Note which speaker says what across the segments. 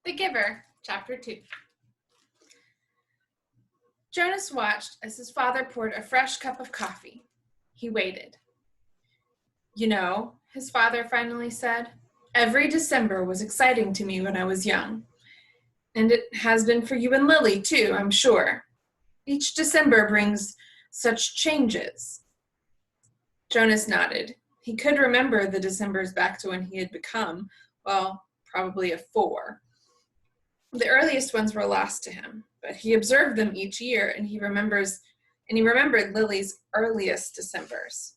Speaker 1: The Giver, Chapter 2. Jonas watched as his father poured a fresh cup of coffee. He waited. "You know," his father finally said, "every December was exciting to me when I was young. And it has been for you and Lily, too, I'm sure. Each December brings such changes." Jonas nodded. He could remember the Decembers back to when he had become, well, probably a 4. The earliest ones were lost to him, but he observed them each year, and he remembered Lily's earliest Decembers.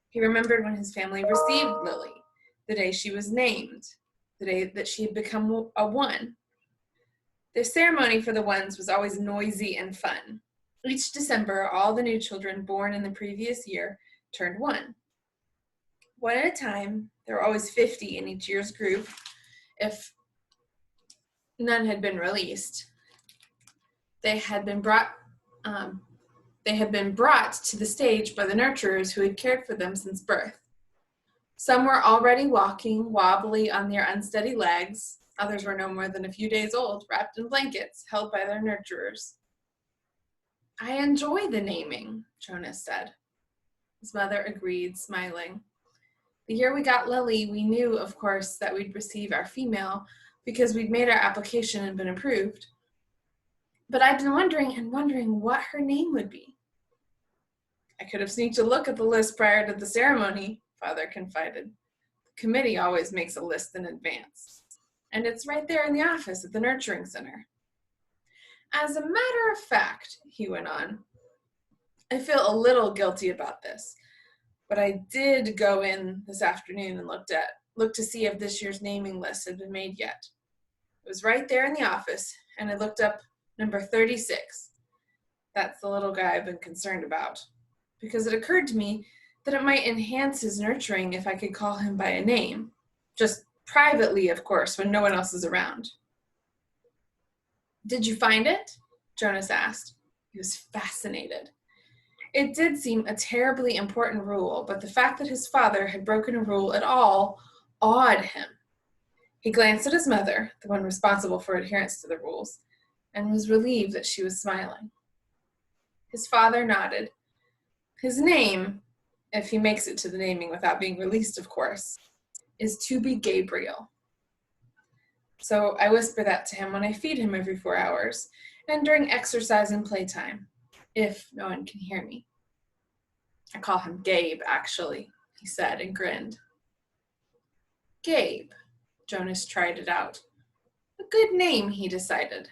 Speaker 1: He remembered when his family received Lily, the day she was named, the day that she had become a 1. The ceremony for the 1s was always noisy and fun. Each December, all the new children born in the previous year turned 1. One at a time. There were always 50 in each year's group, if none had been released. They had been brought to the stage by the nurturers who had cared for them since birth. Some were already walking, wobbly on their unsteady legs. Others were no more than a few days old, wrapped in blankets, held by their nurturers. "I enjoy the naming," Jonas said. His mother agreed, smiling. "The year we got Lily, we knew, of course, that we'd receive our female because we'd made our application and been approved. But I'd been wondering what her name would be." "I could have sneaked a look at the list prior to the ceremony," Father confided. "The committee always makes a list in advance. And it's right there in the office at the nurturing center. As a matter of fact," he went on, "I feel a little guilty about this, but I did go in this afternoon and looked to see if this year's naming list had been made yet. It was right there in the office, and I looked up number 36. That's the little guy I've been concerned about, because it occurred to me that it might enhance his nurturing if I could call him by a name. Just privately, of course, when no one else is around." "Did you find it?" Jonas asked. He was fascinated. It did seem a terribly important rule, but the fact that his father had broken a rule at all awed him. He glanced at his mother, the one responsible for adherence to the rules, and was relieved that she was smiling. His father nodded. "His name, if he makes it to the naming without being released, of course, is to be Gabriel. So I whisper that to him when I feed him every 4 hours, and during exercise and playtime, if no one can hear me. I call him Gabe, actually," he said and grinned. "Gabe." Jonas tried it out. A good name, he decided.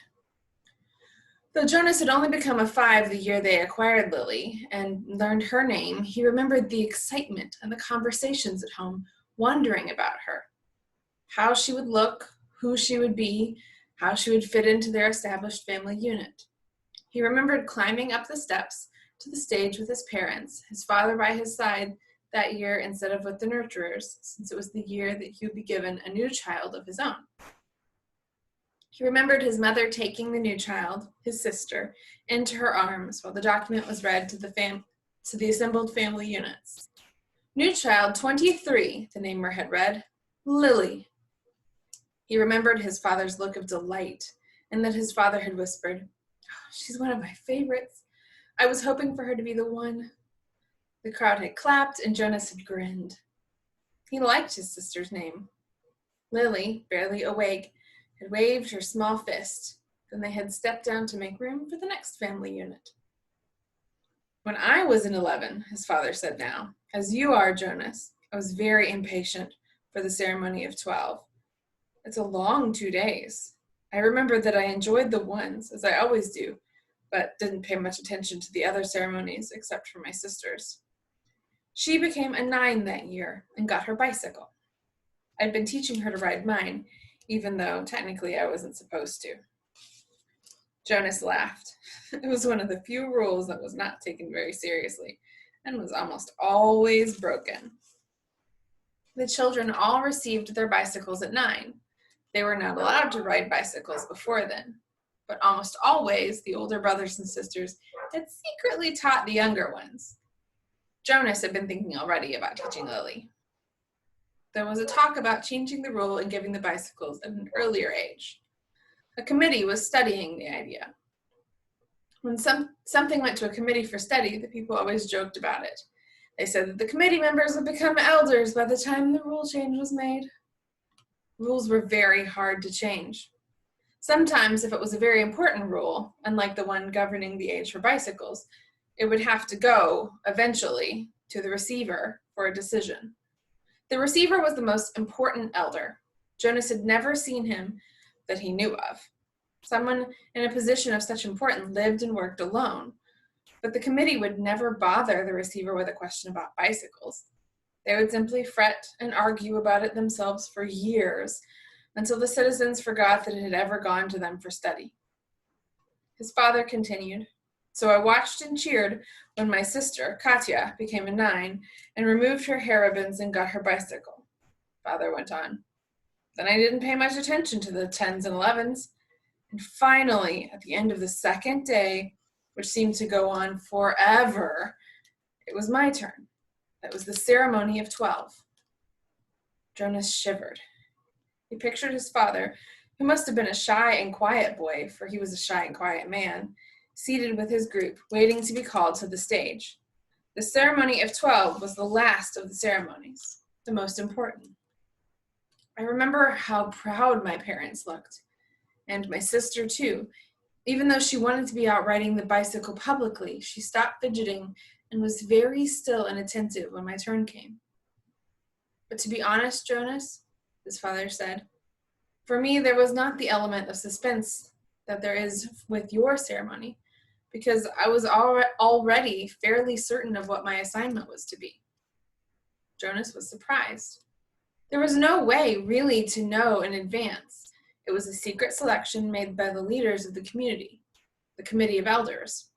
Speaker 1: Though Jonas had only become a 5 the year they acquired Lily and learned her name, he remembered the excitement and the conversations at home, wondering about her. How she would look, who she would be, how she would fit into their established family unit. He remembered climbing up the steps to the stage with his parents, his father by his side that year instead of with the nurturers, since it was the year that he would be given a new child of his own. He remembered his mother taking the new child, his sister, into her arms while the document was read to the assembled family units. "New child 23, the namer had read, Lily." He remembered his father's look of delight, and that his father had whispered, "Oh, she's one of my favorites. I was hoping for her to be the one." The crowd had clapped, and Jonas had grinned. He liked his sister's name. Lily, barely awake, had waved her small fist. Then they had stepped down to make room for the next family unit. "When I was in 11, his father said now, "as you are, Jonas, I was very impatient for the ceremony of 12. It's a long 2 days. I remember that I enjoyed the 1s, as I always do, but didn't pay much attention to the other ceremonies except for my sister's. She became a 9 that year and got her bicycle. I'd been teaching her to ride mine, even though technically I wasn't supposed to." Jonas laughed. It was one of the few rules that was not taken very seriously and was almost always broken. The children all received their bicycles at 9. They were not allowed to ride bicycles before then, but almost always the older brothers and sisters had secretly taught the younger ones. Jonas had been thinking already about teaching Lily. There was a talk about changing the rule and giving the bicycles at an earlier age. A committee was studying the idea. When something went to a committee for study, the people always joked about it. They said that the committee members would become elders by the time the rule change was made. Rules were very hard to change. Sometimes, if it was a very important rule, unlike the one governing the age for bicycles, it would have to go, eventually, to the receiver for a decision. The receiver was the most important elder. Jonas had never seen him that he knew of. Someone in a position of such importance lived and worked alone, but the committee would never bother the receiver with a question about bicycles. They would simply fret and argue about it themselves for years, until the citizens forgot that it had ever gone to them for study. His father continued, "So I watched and cheered when my sister, Katya, became a 9 and removed her hair ribbons and got her bicycle." Father went on. "Then I didn't pay much attention to the 10s and 11s. And finally, at the end of the second day, which seemed to go on forever, it was my turn. That was the ceremony of 12. Jonas shivered. He pictured his father, who must have been a shy and quiet boy, for he was a shy and quiet man, seated with his group, waiting to be called to the stage. The ceremony of 12 was the last of the ceremonies, the most important. I remember how proud my parents looked, and my sister too. Even though she wanted to be out riding the bicycle publicly, she stopped fidgeting and was very still and attentive when my turn came. But to be honest, Jonas, his father said, for me there was not the element of suspense that there is with your ceremony, because I was already fairly certain of what my assignment was to be. Jonas was surprised. There was no way really to know in advance. It was a secret selection made by the leaders of the community, the Committee of Elders,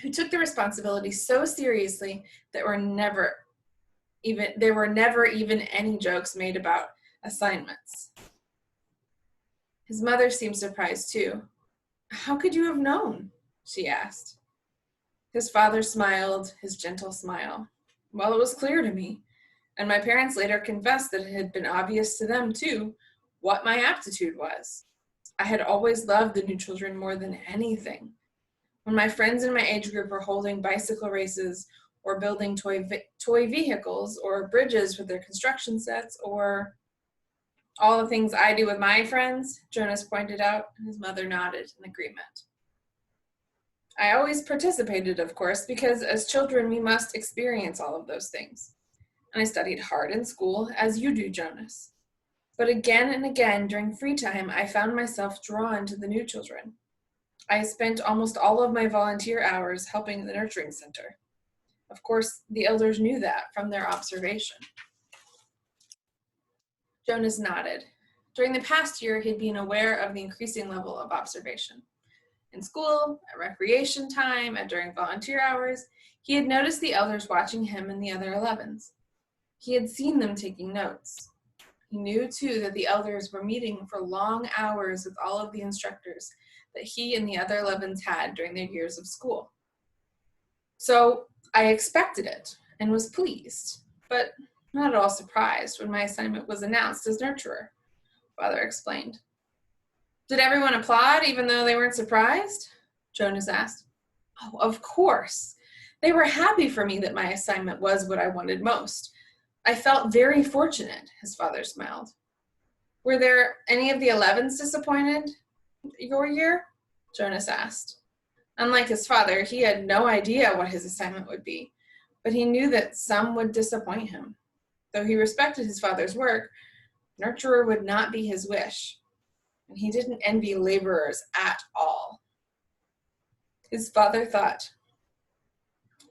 Speaker 1: who took the responsibility so seriously that there were never even any jokes made about assignments. His mother seemed surprised too. "How could you have known?" she asked. His father smiled, his gentle smile. "Well, it was clear to me, and my parents later confessed that it had been obvious to them too what my aptitude was. I had always loved the new children more than anything. When my friends in my age group were holding bicycle races or building toy vehicles or bridges with their construction sets or all the things I do with my friends," Jonas pointed out, and his mother nodded in agreement. "I always participated, of course, because as children we must experience all of those things. And I studied hard in school, as you do, Jonas. But again and again during free time, I found myself drawn to the new children. I spent almost all of my volunteer hours helping the nurturing center. Of course, the elders knew that from their observation." Jonas nodded. During the past year, he'd been aware of the increasing level of observation. In school, at recreation time, and during volunteer hours, he had noticed the elders watching him and the other 11s. He had seen them taking notes. He knew, too, that the elders were meeting for long hours with all of the instructors that he and the other 11s had during their years of school. So I expected it and was pleased, but not at all surprised when my assignment was announced as nurturer, Father explained. "Did everyone applaud even though they weren't surprised?" Jonas asked. "Oh, of course. They were happy for me that my assignment was what I wanted most. I felt very fortunate," his father smiled. "Were there any of the 11s disappointed your year?" Jonas asked. Unlike his father, he had no idea what his assignment would be, but he knew that some would disappoint him. Though he respected his father's work, nurturer would not be his wish, and he didn't envy laborers at all. His father thought,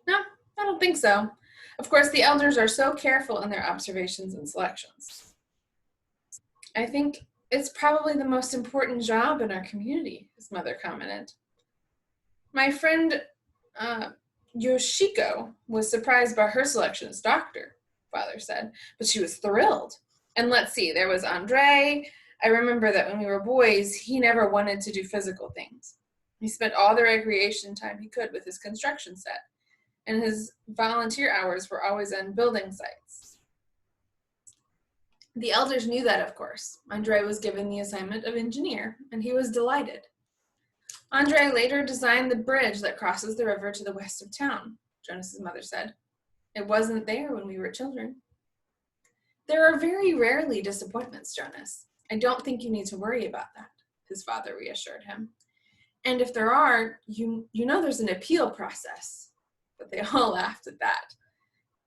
Speaker 1: "No, I don't think so. Of course, the elders are so careful in their observations and selections." "I think it's probably the most important job in our community," his mother commented. "My friend Yoshiko was surprised by her selection as doctor," Father said, "but she was thrilled. And let's see, there was Andre. I remember that when we were boys, he never wanted to do physical things. He spent all the recreation time he could with his construction set, and his volunteer hours were always on building sites." The elders knew that, of course. Andre was given the assignment of engineer, and he was delighted. Andre later designed the bridge that crosses the river to the west of town, Jonas's mother said. It wasn't there when we were children. There are very rarely disappointments, Jonas. I don't think you need to worry about that, his father reassured him. And if there are, you know there's an appeal process. But they all laughed at that.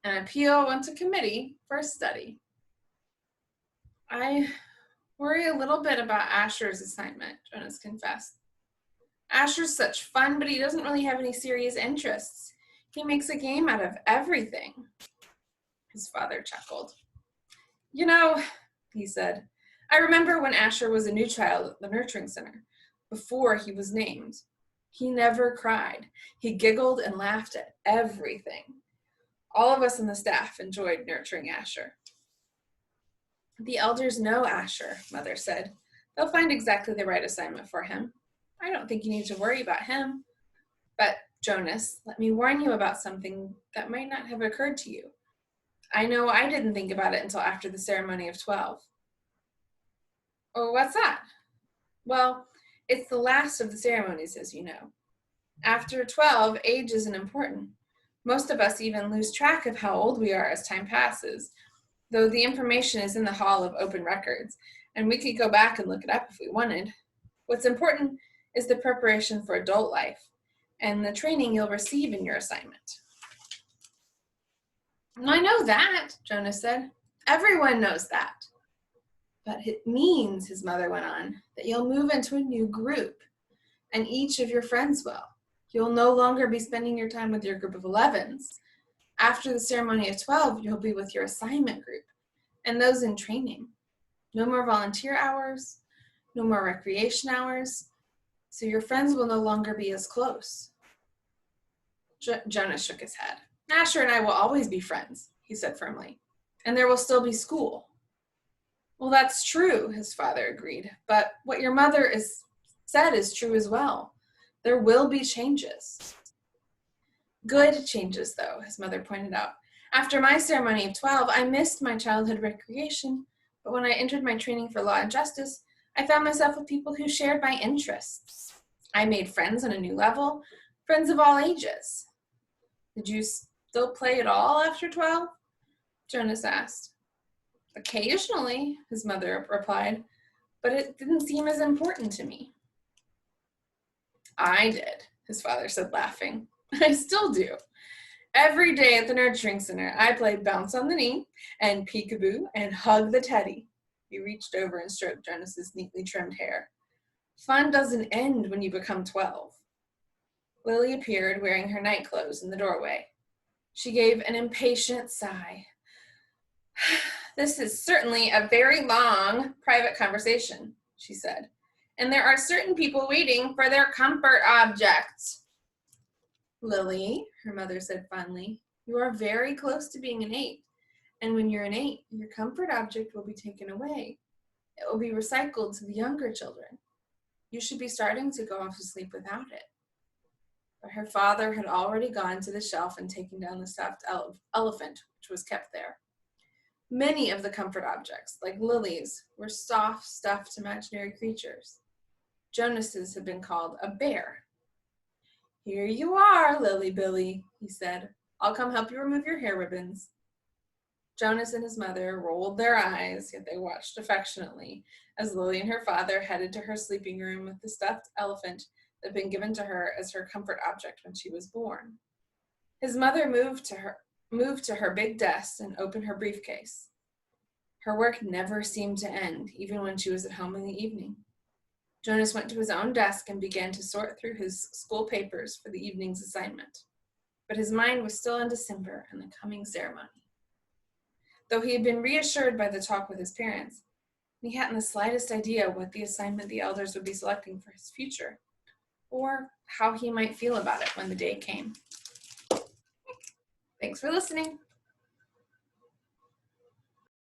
Speaker 1: An appeal went to committee for a study. I worry a little bit about Asher's assignment, Jonas confessed. Asher's such fun, but he doesn't really have any serious interests. He makes a game out of everything. His father chuckled. You know, he said, I remember when Asher was a new child at the nurturing center, before he was named. He never cried. He giggled and laughed at everything. All of us on the staff enjoyed nurturing Asher. The elders know Asher, Mother said. They'll find exactly the right assignment for him. I don't think you need to worry about him. But, Jonas, let me warn you about something that might not have occurred to you. I know I didn't think about it until after the ceremony of 12. Oh, what's that? Well, it's the last of the ceremonies, as you know. After 12, age isn't important. Most of us even lose track of how old we are as time passes, though the information is in the Hall of Open Records, and we could go back and look it up if we wanted. What's important is the preparation for adult life and the training you'll receive in your assignment. I know that, Jonas said. Everyone knows that. But it means, his mother went on, that you'll move into a new group, and each of your friends will. You'll no longer be spending your time with your group of 11s. After the ceremony of 12, you'll be with your assignment group and those in training. No more volunteer hours, no more recreation hours, so your friends will no longer be as close. Jonas shook his head. Asher and I will always be friends, he said firmly, and there will still be school. Well, that's true, his father agreed, but what your mother said is true as well. There will be changes. Good changes, though, his mother pointed out. After my ceremony of 12, I missed my childhood recreation, but when I entered my training for law and justice, I found myself with people who shared my interests. I made friends on a new level, friends of all ages. Did you still play at all after 12? Jonas asked. Occasionally, his mother replied, but it didn't seem as important to me. I did, his father said, laughing. I still do. Every day at the nurturing center, I played bounce on the knee and peekaboo and hug the teddy. He reached over and stroked Jonas's neatly trimmed hair. Fun doesn't end when you become 12. Lily appeared wearing her night clothes in the doorway. She gave an impatient sigh. This is certainly a very long private conversation, she said, and there are certain people waiting for their comfort objects. Lily, her mother said fondly, you are very close to being an 8, and when you're an 8, your comfort object will be taken away. It will be recycled to the younger children. You should be starting to go off to sleep without it. But her father had already gone to the shelf and taken down the stuffed elephant, which was kept there. Many of the comfort objects, like Lily's, were soft, stuffed imaginary creatures. Jonas's had been called a bear. Here you are, Lily Billy, he said. I'll come help you remove your hair ribbons. Jonas and his mother rolled their eyes, yet they watched affectionately as Lily and her father headed to her sleeping room with the stuffed elephant that had been given to her as her comfort object when she was born. His mother moved to her big desk and opened her briefcase. Her work never seemed to end, even when she was at home in the evening. Jonas went to his own desk and began to sort through his school papers for the evening's assignment. But his mind was still in December and the coming ceremony. Though he had been reassured by the talk with his parents, he hadn't the slightest idea what the assignment the elders would be selecting for his future, or how he might feel about it when the day came. Thanks for listening.